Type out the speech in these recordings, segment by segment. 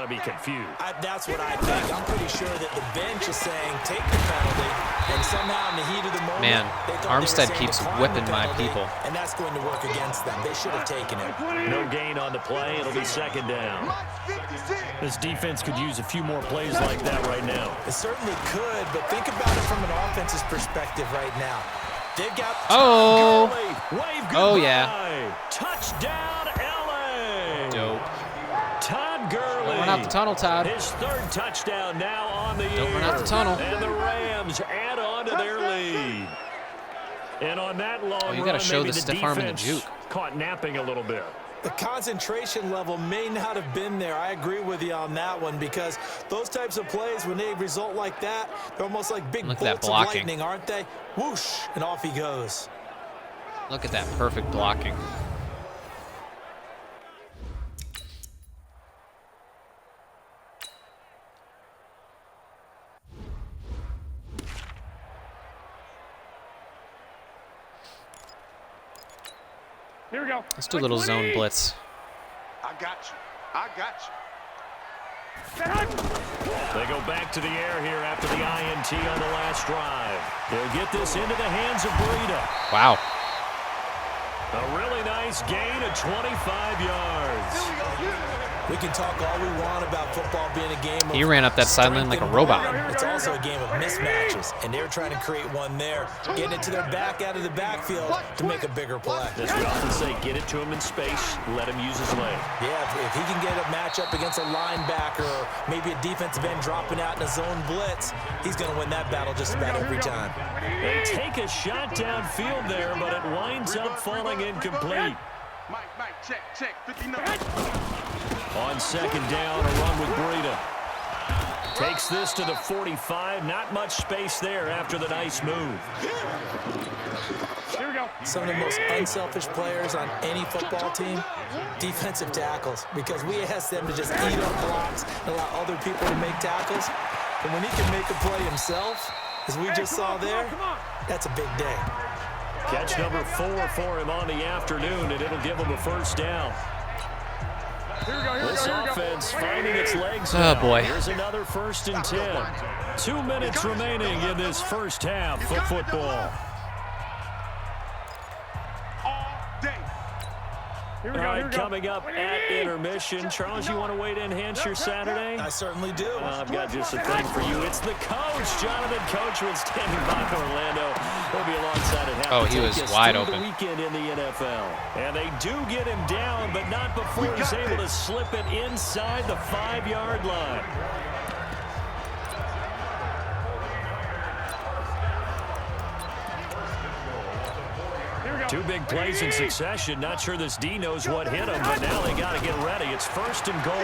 to be confused. That's what I think. I'm pretty sure that the bench is saying take the penalty, and somehow in the heat of the moment, Man, Armstead keeps whipping my penalty, people. and that's going to work against them. They should have taken it. No gain on the play. It'll be second down. This defense could use a few more plays like that right now. It certainly could, but think about it from an offense's perspective right now. They've got Oh yeah. Touchdown, LA. Dope. Todd Gurley. Don't run out the tunnel, Todd. His third touchdown now on the year. Don't run out the tunnel. And the Rams add on to their lead. And on that long you got to show run, the stiff arm and the juke. Caught napping a little bit. The concentration level may not have been there. I agree with you on that one, because those types of plays, when they result like that, they're almost like big bolts of lightning, aren't they? Whoosh, and off he goes. Look at that perfect blocking. Here we go. Let's do a little zone blitz. I got you. I got you. They go back to the air here after the INT on the last drive. They'll get this into the hands of Breida. Wow. A really nice gain of 25 yards. We can talk all we want about football being a game of He ran up that sideline like a robot. It's also a game of mismatches, and they're trying to create one there, getting it to their back out of the backfield to make a bigger play. As we often say, get it to him in space, let him use his leg. Yeah, if he can get a matchup against a linebacker or maybe a defensive end dropping out in a zone blitz, he's going to win that battle just about every time. They take a shot downfield there, but it winds up falling incomplete. Mike, check, 59. On second down, a run with Breida. Takes this to the 45. Not much space there after the nice move. Here we go. Some of the most unselfish players on any football team, defensive tackles, because we ask them to just eat up blocks and allow other people to make tackles. And when he can make a play himself, as we just saw there, that's a big day. Catch number 4 for him on the afternoon, and it'll give him a first down. This offense finding its legs. Oh, boy. Here's another 1st and 10. 2 minutes remaining in this first half of football. All right, coming up at intermission. Charles, you want to wait to enhance your Saturday? I certainly do. I've got just a thing for you. It's the coach, Jonathan Coachman, standing by Orlando. He'll be alongside at half. Oh, he was wide open. The weekend in the NFL, and they do get him down, but not before he's able to slip it inside the 5-yard line. Two big plays in succession. Not sure this D knows what hit him, but now they got to get ready. It's 1st and goal.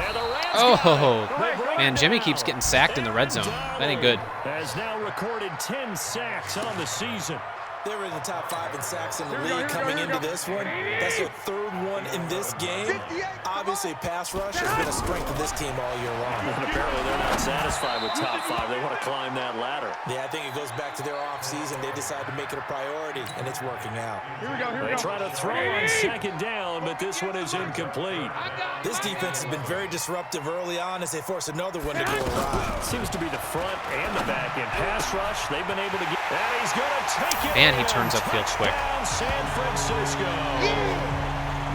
And the Rams Oh, man, Jimmy keeps getting sacked in the red zone. That ain't good. Has now recorded 10 sacks on the season. They were in the top 5 in sacks in the league coming into this one. That's their 3rd one in this game. Obviously, pass rush has been a strength of this team all year long. And apparently they're not satisfied with top 5. They want to climb that ladder. Yeah, I think it goes back to their offseason. They decided to make it a priority, and it's working out. They try to throw on second down, but this one is incomplete. This defense has been very disruptive early on as they force another one to go awry. Seems to be the front and the back end. Pass rush, they've been able to get... And he's going to take it. Man, he turns upfield quick. San Francisco.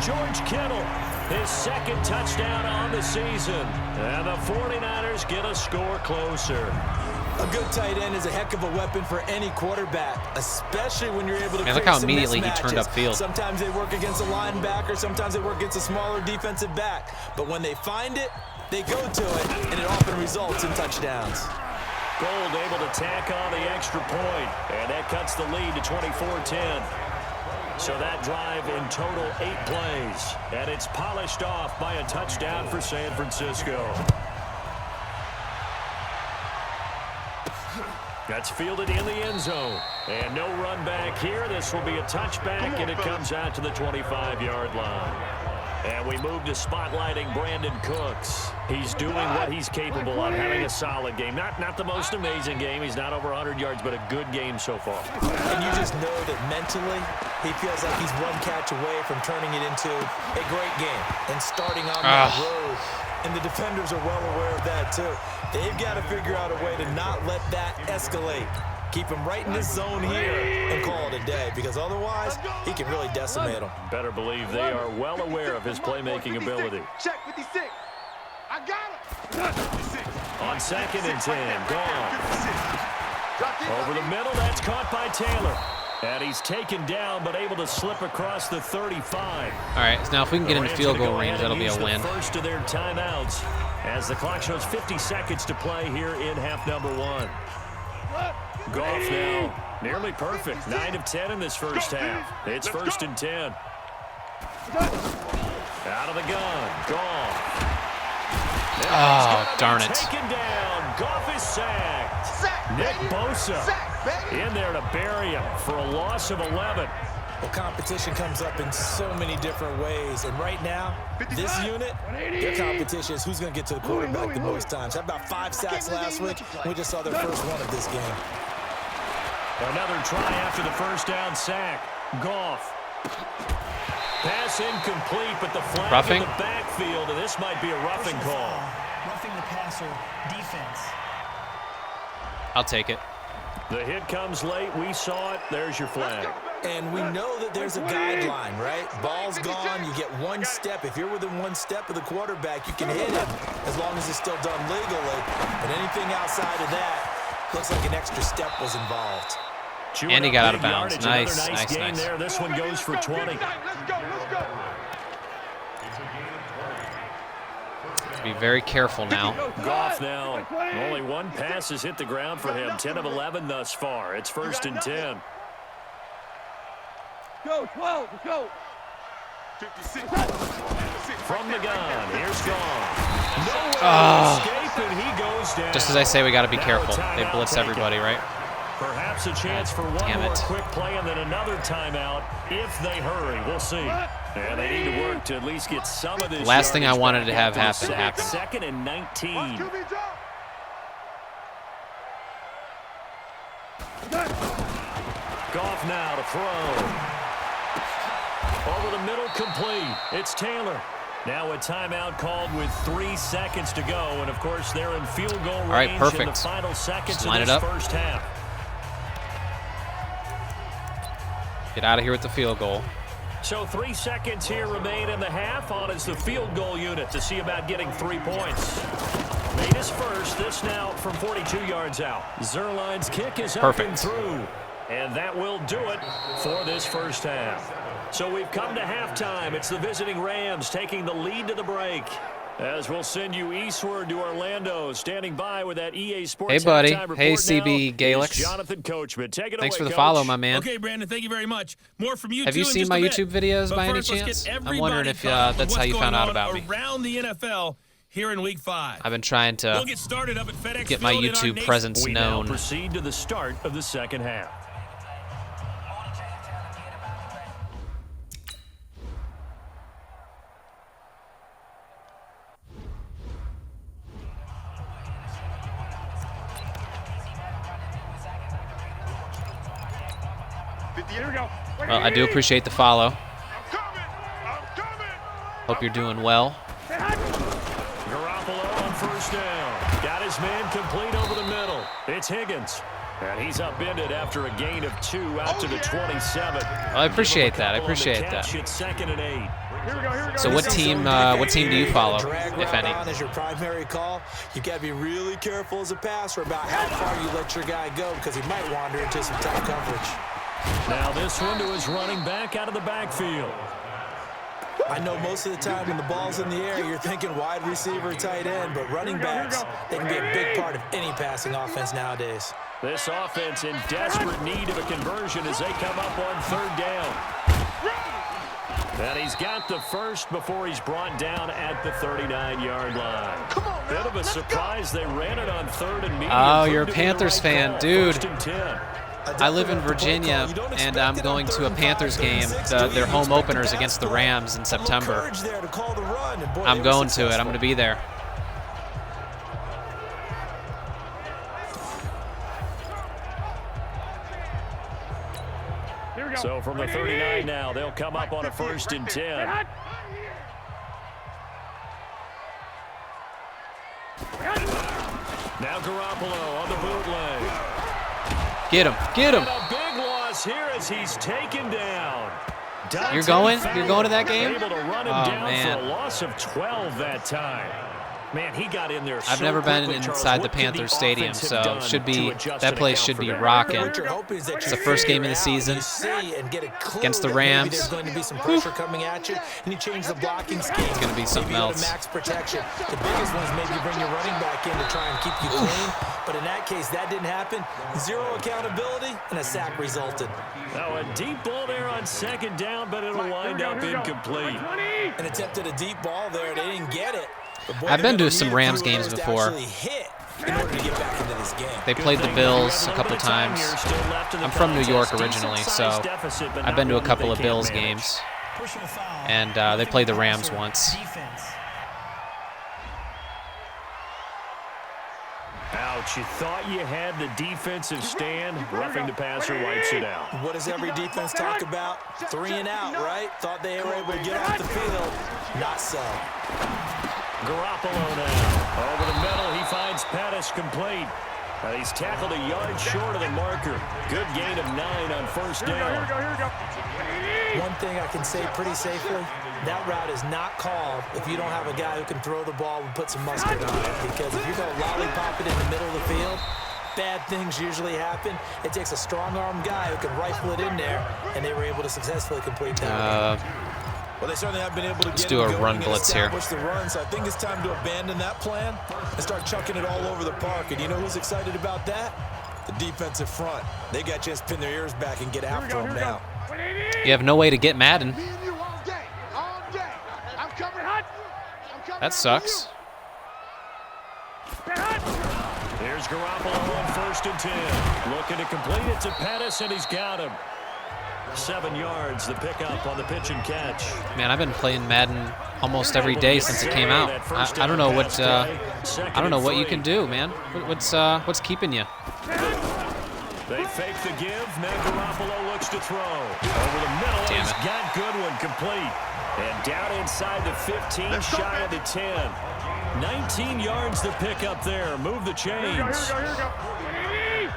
George Kittle, his 2nd touchdown on the season. And the 49ers get a score closer. A good tight end is a heck of a weapon for any quarterback, especially when you're able to Man, look how immediately he turned upfield. Sometimes they work against a linebacker, sometimes they work against a smaller defensive back. But when they find it, they go to it, and it often results in touchdowns. Gold able to tack on the extra point, and that cuts the lead to 24-10. So that drive in total 8 plays, and it's polished off by a touchdown for San Francisco. That's fielded in the end zone, and no run back here. This will be a touchback, and it comes out to the 25-yard line. And we move to spotlighting Brandon Cooks. He's doing what he's capable of, having a solid game. Not the most amazing game. He's not over 100 yards, but a good game so far. And you just know that mentally, he feels like he's one catch away from turning it into a great game and starting on that road And the defenders are well aware of that, too. They've got to figure out a way to not let that escalate. Keep him right in this zone here and call it a day, because otherwise he can really decimate them. Better believe they are well aware of his playmaking ability. Check 56. I got him. 56. On 2nd and 10, gone. 56. Over the middle, that's caught by Taylor. And he's taken down, but able to slip across the 35. All right, so now if we can get in field goal range, that'll be a win. First of their timeouts as the clock shows 50 seconds to play here in half number 1. Goff now nearly perfect. 9 of 10 in this first half. It's 1st and 10. Out of the gun, Goff. Oh, darn it. Taken down. Goff is sacked. Nick Bosa in there to bury him for a loss of 11. Well, competition comes up in so many different ways. And right now, this unit, their competition is who's going to get to the quarterback the most times. How about 5 sacks last week? We just saw their first one of this game. Another try after the first down sack. Goff. Pass incomplete, but the flag in the backfield, and this might be a roughing call. Roughing the passer defense. I'll take it. The hit comes late. We saw it. There's your flag. And we know that there's a guideline, right? Ball's gone. You get 1 step. If you're within 1 step of the quarterback, you can hit him as long as it's still done legally. But anything outside of that looks like an extra step was involved. And he got out of bounds. Nice, nice game there. This one goes for 20. Let's go. Be very careful now. Goff now. Only 1 pass has hit the ground for him. 10 of 11 thus far. It's 1st and 10. Go, 12, let's go. 56. From the gun, here's Goff. No escape, and he goes down. Just as I say, we got to be careful. They blitz everybody, right? Perhaps a chance for one more quick play and then another timeout if they hurry. We'll see. And they need to work to at least get some of this. Last thing I wanted to have happen happened. 2nd and 19. Goff now to throw. Over the middle, complete. It's Taylor. Now a timeout called with 3 seconds to go. And, of course, they're in field goal range. All right, perfect. In the final seconds Just line of it this up. first half. Get out of here with the field goal. So 3 seconds here remain in the half. On is the field goal unit to see about getting 3 points. Made his first. This now from 42 yards out. Zerline's kick is up and through. And that will do it for this first half. So we've come to halftime. It's the visiting Rams taking the lead to the break. As we'll send you eastward to Orlando, standing by with that EA Sports. Hey, buddy. Hey, CB Galix. Jonathan Coachman. Take it Thanks away, for the Coach. follow, my man. Okay, Brandon, thank you very much. More from you. Have you seen my YouTube videos by any chance? I'm wondering if that's how you found out about me. Around the NFL here in Week 5. I've been trying to We'll get started up at FedEx get my Field in our YouTube nation. presence We now known. proceed to the start of the second half. Here we go. Well, I do appreciate the follow. I'm coming. Hope you're doing well. Garoppolo on first down. Got his man complete over the middle. It's Higgins. And he's upended after a gain of 2 out to the 27. Well, I appreciate that. I appreciate that. It's 2nd and 8. Here we go. So what team do you follow, if any? As your primary call, you got to be really careful as a passer about how far you let your guy go, because he might wander into some tough coverage. Now this one to his running back out of the backfield. I know most of the time when the ball's in the air, you're thinking wide receiver, tight end, but running backs, they can be a big part of any passing offense nowadays. This offense in desperate need of a conversion as they come up on 3rd down. And he's got the first before he's brought down at the 39-yard line. Bit of a surprise. They ran it on 3rd and medium. Oh, you're a Panthers fan, dude. 1st and 10. I live in Virginia, and I'm going to a Panthers game. Their home openers against the Rams in September. I'm going to it. I'm going to be there. So from the 39 now, they'll come up on a 1st and 10. Now Garoppolo on the bootleg. Get him. Get him. And a big loss here as he's taken down. You're going to that game? Able to run him Oh, down man. for a loss of 12 that time. Man, he got in there. I've never been inside the Panthers Stadium, so that place should be rocking. It's the first game of the season against the Rams. There's going to be some pressure coming at you, and you change the blocking scheme. It's going to be something else. Max protection. The biggest one is maybe bring your running back in to try and keep you clean. But in that case, that didn't happen. Zero accountability, and a sack resulted. Now a deep ball there on second down, but it'll wind up incomplete. And attempted a deep ball there. They didn't get it. I've been to some Rams games before. They played the Bills a couple times. I'm from New York originally, so I've been to a couple of Bills games. And they played the Rams once. Ouch, you thought you had the defensive stand. Roughing the passer wipes it out. What does every defense talk about? 3 and out, right? Thought they were able to get off the field. Not so. Garoppolo now. Over the middle, he finds Pettis complete. He's tackled a yard short of the marker. Good gain of 9 on first down. One thing I can say pretty safely, that route is not called if you don't have a guy who can throw the ball and put some mustard on it. Because if you're going to lollipop it in the middle of the field, bad things usually happen. It takes a strong-armed guy who can rifle it in there, and they were able to successfully complete that. Well, they certainly have been able to Let's do a run blitz here. The run, so I think it's time to abandon that plan and start chucking it all over the park. And you know who's excited about that? The defensive front. They got a chance to pin their ears back and get after them now. You have no way to get Madden. That sucks. Here's Garoppolo on 1st and 10. Looking to complete it to Pettis, and he's got him. 7 yards, the pickup on the pitch and catch. Man, I've been playing Madden almost every day since it came out. I don't know what you can do, man. What's keeping you? They fake the give. Now Garoppolo looks to throw. Over the middle, Damn he's it. got Goodwin complete. And down inside the 15, shy of the 10. 19 yards the pickup there. Move the chains.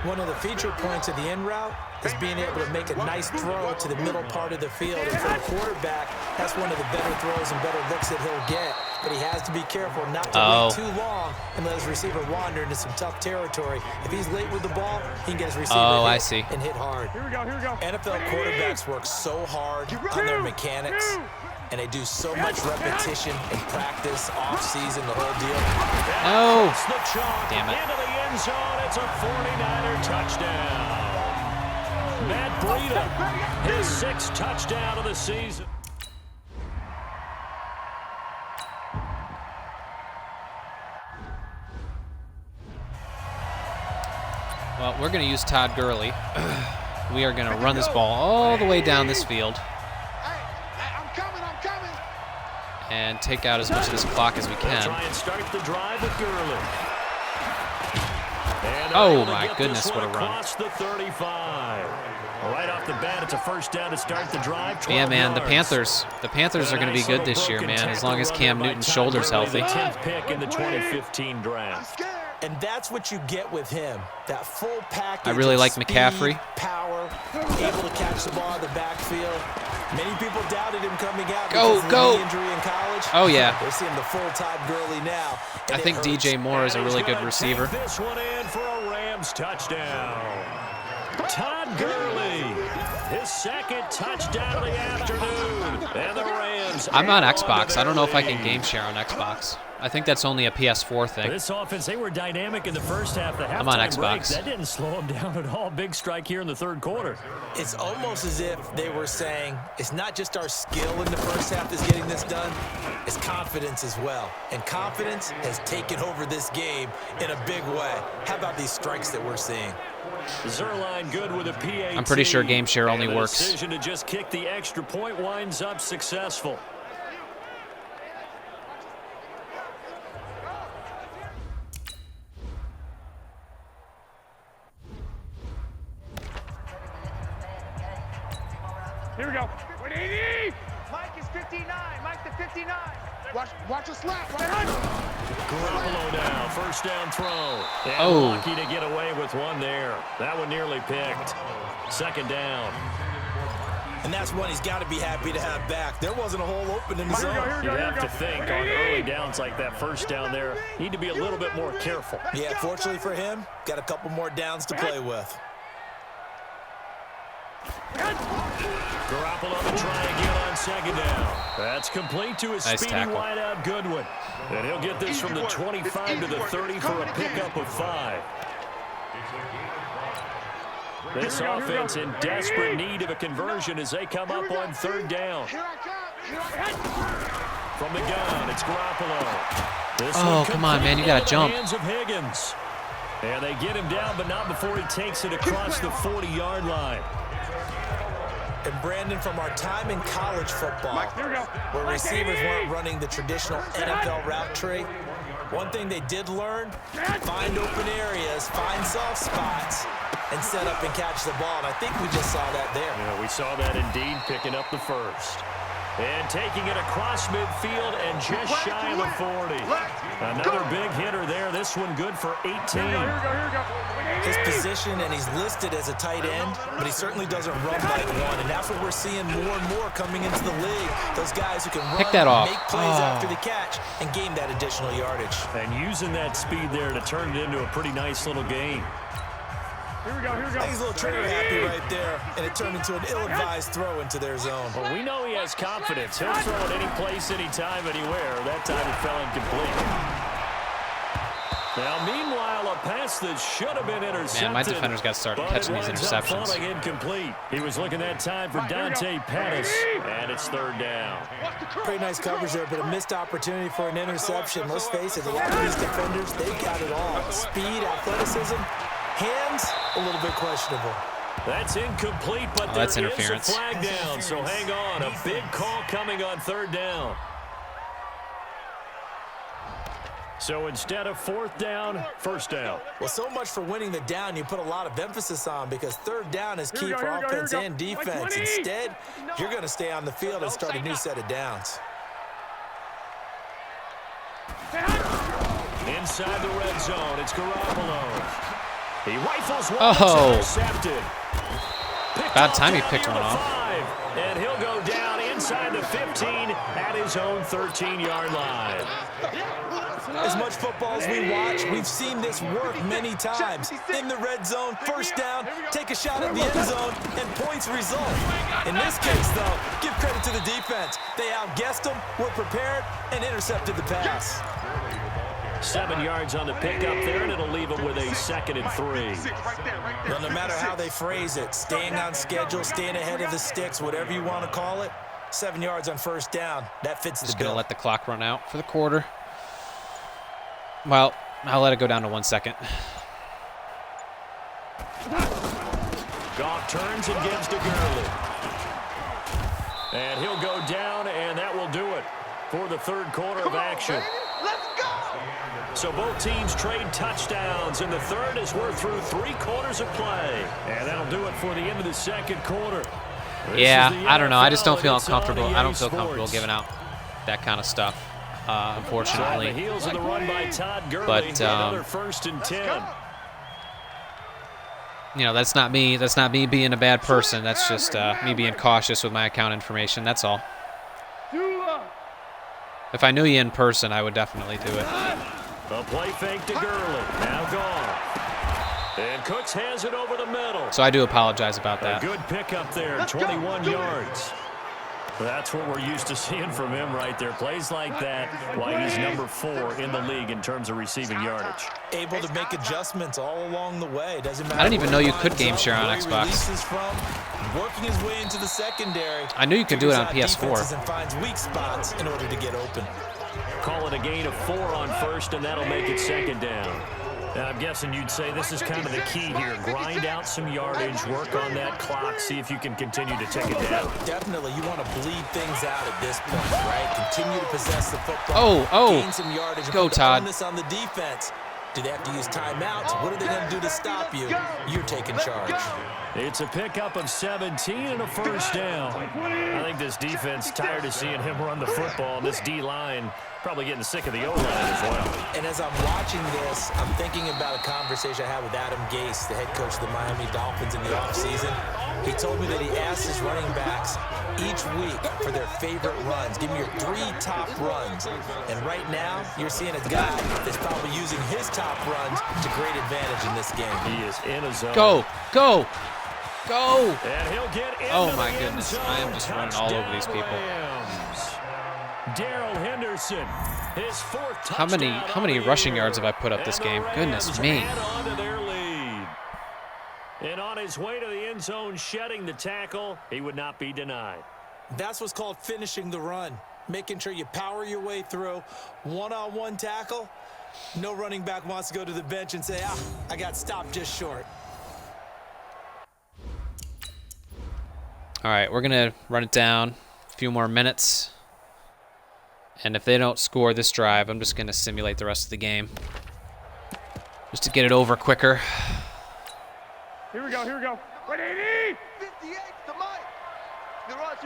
One of the feature points of the in route is being able to make a nice throw to the middle part of the field. And for a quarterback, that's one of the better throws and better looks that he'll get. But he has to be careful not to wait too long and let his receiver wander into some tough territory. If he's late with the ball, he can get his receiver hit and hit hard. Here we go. NFL quarterbacks work so hard on their mechanics, and they do so much repetition and practice off-season, the whole deal. Oh, The chalk damn it. into the end zone. It's a 49er touchdown. Matt Breida, his 6th touchdown of the season. Well, we're going to use Todd Gurley. We are going to run this ball all the way down this field I'm coming. and take out as much of this clock as we They'll can. try and start the drive with Gurley. And Oh, able to my get goodness, this what a one run. across the 35. Right off the bat, it's a first down to start the drive. 12 Yeah, man, the yards. Panthers are going to be good this year, man, as long as Cam Newton's shoulder's healthy. The 10th pick in the 2015 draft. And that's what you get with him, that full package. I really of like speed, McCaffrey. Power, able to catch the ball in the backfield. Many people doubted him coming out Go, because of go. the knee injury in college. Oh, yeah. They're seeing the full Todd Gurley now. I think DJ Moore is a really good receiver. This one in for a Rams touchdown. Todd Gurley, his 2nd touchdown of the afternoon. And the Rams. I'm on Xbox. I don't know if I can game share on Xbox. I think that's only a PS4 thing. This offense, they were dynamic in the first half. The I'm on halftime Xbox. break, that didn't slow them down at all. Big strike here in the 3rd quarter. It's almost as if they were saying, it's not just our skill in the first half that's getting this done, it's confidence as well. And confidence has taken over this game in a big way. How about these strikes that we're seeing? Zerline good with a PAT. I'm pretty sure game share only And the works. decision to just kick the extra point winds up successful. Here we go. Mike is 59. Mike the 59. Watch a slap. Right. Garoppolo now, first down throw. And lucky to get away with one there. That one nearly picked. Second down. And that's one he's got to be happy to have back. There wasn't a hole open in the zone. You have to think on early downs like that first down there, need to be a little bit more careful. Yeah, fortunately for him, got a couple more downs to play with. Garoppolo to try again on second down. That's complete to his speedy wideout Goodwin. And he'll get this from the 25 to the 30 for a pickup of 5. This offense in desperate need of a conversion as they come up on third down. From the gun, it's Garoppolo. Come on, man, you got to jump. Hands of Higgins. And they get him down, but not before he takes it across the 40-yard line. And Brandon, from our time in college football, where receivers weren't running the traditional NFL route tree, one thing they did learn, find open areas, find soft spots, and set up and catch the ball. And I think we just saw that there. Yeah, we saw that indeed, picking up the first. And taking it across midfield and just shy of the 40. Another big hitter there. This one good for 18. His position, and he's listed as a tight end, but he certainly doesn't run like one. And that's what we're seeing more and more coming into the league. Those guys who can run, make plays after the catch, and gain that additional yardage. And using that speed there to turn it into a pretty nice little game. Here we go. I think he's a little trigger happy right there, and it turned into an ill-advised throw into their zone. Well, we know he has confidence. He'll throw it any place, anytime, anywhere. That time it fell incomplete. Now, meanwhile, a pass that should have been intercepted. Man, my defenders got started catching these interceptions. Incomplete. He was looking that time for Dante Pettis, and it's third down. Pretty nice coverage there, but a missed opportunity for an interception. Let's face it, a lot of these defenders, they've got it all. Speed, athleticism, hands, a little bit questionable. That's incomplete, but that's there interference. is a flag down, so hang on. A big call coming on third down. So instead of fourth down, first down. Well, so much for winning the down you put a lot of emphasis on, because third down is key for offense and defense. Instead, you're going to stay on the field and start a new set of downs. Inside the red zone, it's Garoppolo. He rifles one, intercepted. Bad time he picked one off. And he'll go down inside the 15 at his own 13-yard line. As much football as we watch, we've seen this work many times. In the red zone, first down, take a shot at the end zone, and points result. In this case, though, give credit to the defense. They outguessed them, were prepared, and intercepted the pass. 7 yards on the pickup there, and it'll leave them with a 2nd and 3. Well, no matter how they phrase it, staying on schedule, staying ahead of the sticks, whatever you want to call it, 7 yards on first down, that fits the bill. Just going to let the clock run out for the quarter. Well, I'll let it go down to 1 second. Goff turns and gives to Gurley. And he'll go down, and that will do it for the third quarter of action. Let's go! So both teams trade touchdowns in the third as we're through 3 quarters of play. And that'll do it for the end of the second quarter. Yeah, I don't know. I just don't feel comfortable. I don't feel comfortable giving out that kind of stuff, unfortunately. The heels of the run by Todd Gurley. But another 1st and 10. You know, that's not me. That's not me being a bad person. That's just me being cautious with my account information. That's all. If I knew you in person, I would definitely do it. A play fake to Gurley. Now gone. And Cooks has it over the middle. So I do apologize about that. A good pickup there, 21 yards. That's what we're used to seeing from him right there. Plays like that, why he's number 4 in the league in terms of receiving yardage. Able to make adjustments all along the way. Doesn't matter. I didn't even know you could game share on Xbox. Working his way into the secondary. I knew you could do it on PS4. And finds weak spots in order to get open. Call it a gain of 4 on first, and that'll make it 2nd down. Now, I'm guessing you'd say this is kind of the key here. Grind out some yardage, work on that clock, see if you can continue to take it down. Definitely, you want to bleed things out at this point, right? Continue to possess the football. Gain some yardage. Go, Todd. Onus on the defense. Do they have to use timeouts? What are they going to do to stop you? You're taking charge. It's a pickup of 17 and a first down. I think this defense tired of seeing him run the football. This D-line probably getting sick of the O-line as well. And And as I'm watching this, I'm thinking about a conversation I had with Adam Gase, the head coach of the Miami Dolphins in the offseason. He told me that he asked his running backs each week for their favorite runs. Give me your 3 top runs. And right now, you're seeing a guy that's probably using his top runs to great advantage in this game. He is in a zone. Go, go, go. And he'll get into Oh my the end goodness, zone. I am just running all over these people. Rams. Darrell Henderson, his 4th How touchdown many of the rushing year. yards have I put up this And game? the Goodness Rams me. add on to their lead. And on his way to the end zone, shedding the tackle, he would not be denied. That's what's called finishing the run. Making sure you power your way through. One-on-one tackle. No running back wants to go to the bench and say, I got stopped just short. All right, we're going to run it down a few more minutes. And if they don't score this drive, I'm just going to simulate the rest of the game. Just to get it over quicker. Here we go, here we go. Wait, 80! 58 to Mike. He runs.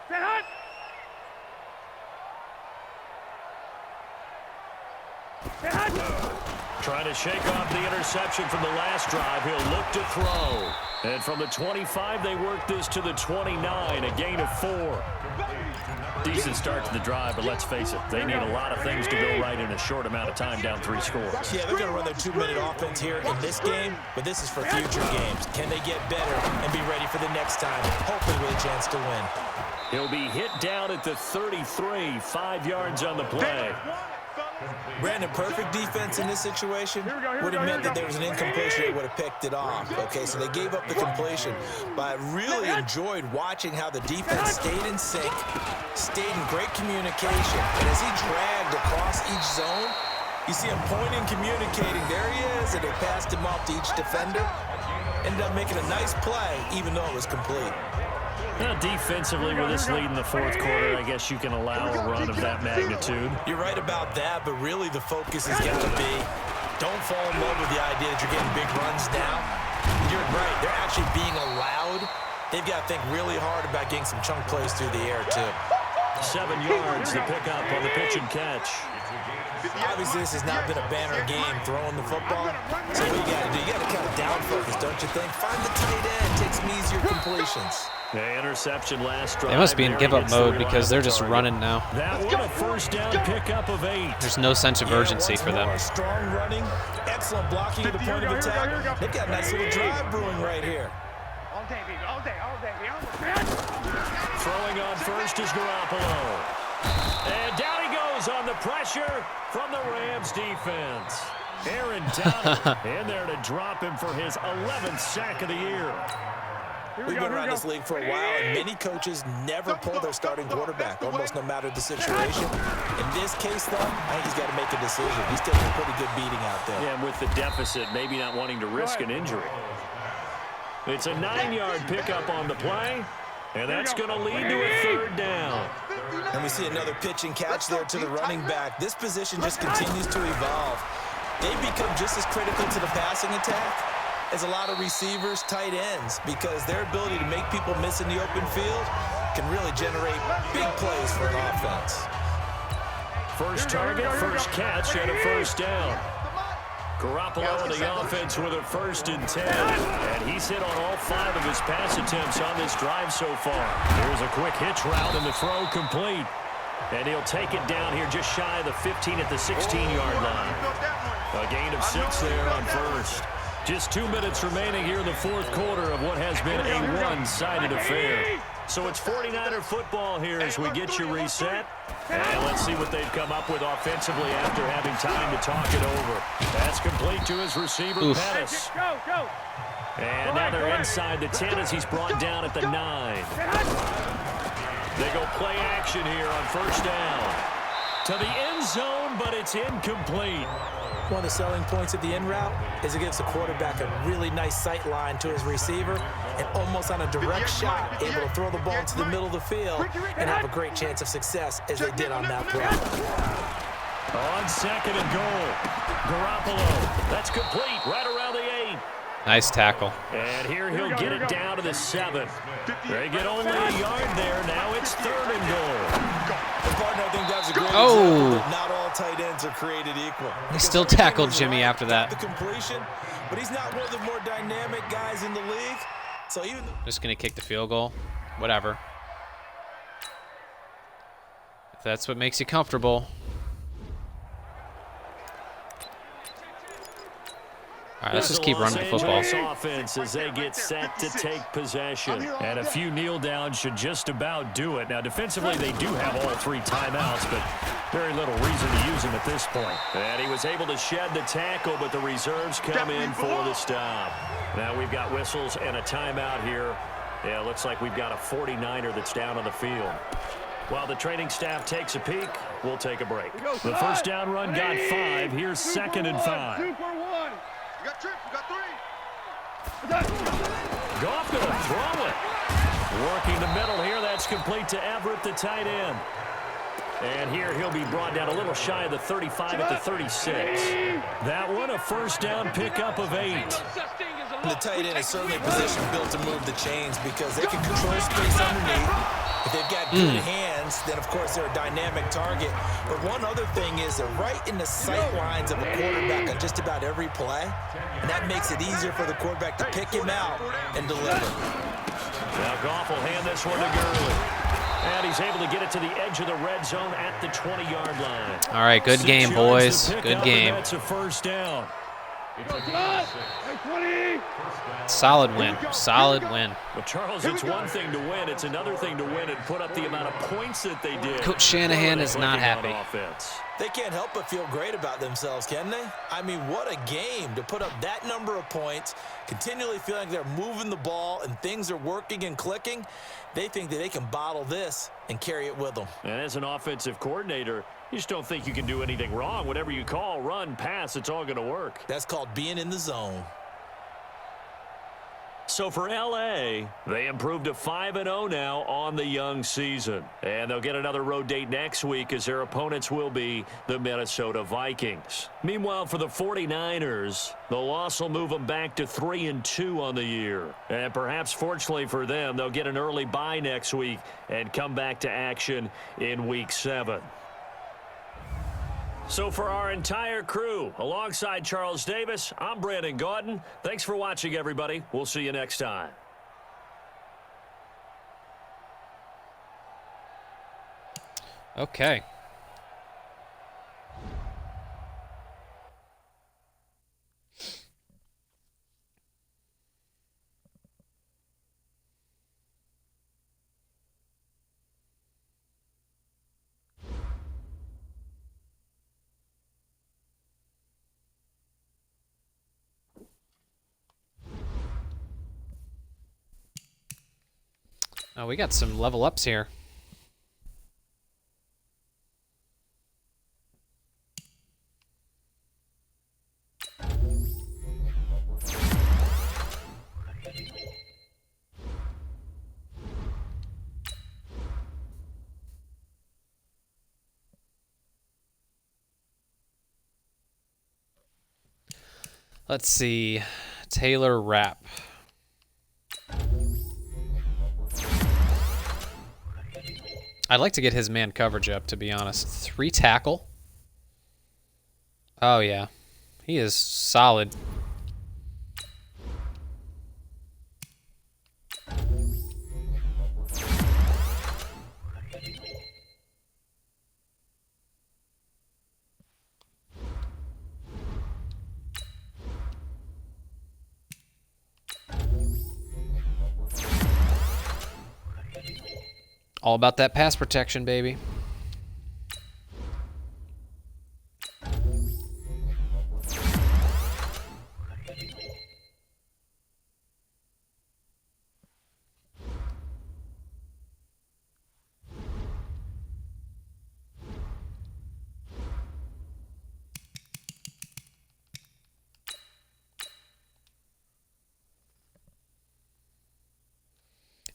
Stand hot. Stand hot. Trying to shake off the interception from the last drive. He'll look to throw. And from the 25, they work this to the 29, a gain of 4. Decent start to the drive, but let's face it, they need a lot of things to go right in a short amount of time, down 3 scores. Yeah, they're going to run their 2-minute offense here in this game, but this is for future games. Can they get better and be ready for the next time, hopefully with a chance to win? He'll be hit down at the 33, 5 yards on the play. Brandon, perfect defense in this situation would have meant that there was an incompletion. They would have picked it off. Okay, so they gave up the completion. But I really enjoyed watching how the defense stayed in sync, stayed in great communication. And as he dragged across each zone, you see him pointing, communicating. There he is, and they passed him off to each defender. Ended up making a nice play, even though it was complete. Defensively, with this lead in the 4th quarter, I guess you can allow a run of that magnitude. You're right about that, but really the focus has got to be don't fall in love with the idea that you're getting big runs now. You're right. They're actually being allowed. They've got to think really hard about getting some chunk plays through the air, too. 7 yards to pick up on the pitch and catch. Obviously, this has not been a banner game throwing the football. So what you got to do, you got to kind of down focus, don't you think? Find the tight end, take some easier completions. The interception last drive. They must be in give-up mode because they're just running now. That one a 1st down pickup of 8. There's no sense of urgency for them. Strong running, excellent blocking at the point of attack. They've got a nice little drive brewing right here. All day, baby, all day. Throwing on first is Garoppolo. And down he goes on the pressure from the Rams defense. Aaron Donald in there to drop him for his 11th sack of the year. We've been around this league for a while, and many coaches never pull their starting quarterback, almost no matter the situation. In this case, though, I think he's got to make a decision. He's taking a pretty good beating out there. Yeah, and with the deficit, maybe not wanting to risk an injury. It's a 9-yard pickup on the play, and that's going to lead to a 3rd down. And we see another pitch and catch there to the running back. This position just continues to evolve. They become just as critical to the passing attack as a lot of receivers, tight ends, because their ability to make people miss in the open field can really generate big plays for an offense. First target, first catch, and a 1st down. Garoppolo in the offense with a 1st and 10. And he's hit on all 5 of his pass attempts on this drive so far. Here's a quick hitch route and the throw complete. And he'll take it down here just shy of the 15 at the 16-yard line. A gain of 6 there on first. Just 2 minutes remaining here in the 4th quarter of what has been a one-sided affair. So it's 49er football here as we get you reset. And let's see what they've come up with offensively after having time to talk it over. That's complete to his receiver, Pettis. Go. And now they're inside the 10 as he's brought down at the 9. They go play action here on 1st down. To the end zone, but it's incomplete. One of the selling points of the in route is it gives the quarterback a really nice sight line to his receiver and almost on a direct shot able to throw the ball into the middle of the field and have a great chance of success as they did on that play. On 2nd and goal, Garoppolo. That's complete right around the 8. Nice tackle. And here he'll get it down to the 7. They get only a yard there. Now it's 3rd and goal. And partner, I think that's a great Oh. example that not all tight ends are created equal. He still tackled Jimmy after that. The completion, but he's not one of the more dynamic guys in the league. So even Just going to kick the field goal. Whatever. If that's what makes you comfortable. All right, let's just keep running the football. Los Angeles offense as they get set to take possession. And a few kneel downs should just about do it. Now, defensively, they do have all 3 timeouts, but very little reason to use them at this point. And he was able to shed the tackle, but the reserves come in for the stop. Now we've got whistles and a timeout here. Yeah, it looks like we've got a 49er that's down on the field. While the training staff takes a peek, we'll take a break. The first down run got 5. Here's 2nd and 5. 2 for 1. You got trips. You got 3. Goff going to throw it. Working the middle here. That's complete to Everett, the tight end. And here he'll be brought down a little shy of the 35 at the 36. That one, a first down pickup of 8. the tight end is certainly a position built to move the chains because they can control space underneath. If they've got good hands, then of course they're a dynamic target. But one other thing is they're right in the sight lines of a quarterback on just about every play. And that makes it easier for the quarterback to pick him out and deliver. Now Goff will hand this one to Gurley. And he's able to get it to the edge of the red zone at the 20-yard line. All right, good game, boys. Good game. That's a first down. Solid win. Solid win. Well, Charles, it's one thing to win. It's another thing to win and put up the amount of points that they did. Coach Shanahan is not happy. Offense. They can't help but feel great about themselves, can they? I mean, what a game to put up that number of points, continually feeling like they're moving the ball and things are working and clicking. They think that they can bottle this and carry it with them. And as an offensive coordinator, you just don't think you can do anything wrong. Whatever you call, run, pass, it's all going to work. That's called being in the zone. So for L.A., they improved to 5-0 now on the young season. And they'll get another road date next week as their opponents will be the Minnesota Vikings. Meanwhile, for the 49ers, the loss will move them back to 3-2 on the year. And perhaps fortunately for them, they'll get an early bye next week and come back to action in Week 7. So for our entire crew, alongside Charles Davis, I'm Brandon Gaudin. Thanks for watching, everybody. We'll see you next time. Okay. Oh, we got some level ups here. Let's see. Taylor Rapp. I'd like to get his man coverage up, to be honest. 3 tackle. Oh, yeah. He is solid. All about that pass protection, baby.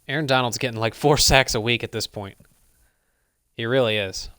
Aaron Donald's getting like 4 sacks a week at this point. He really is.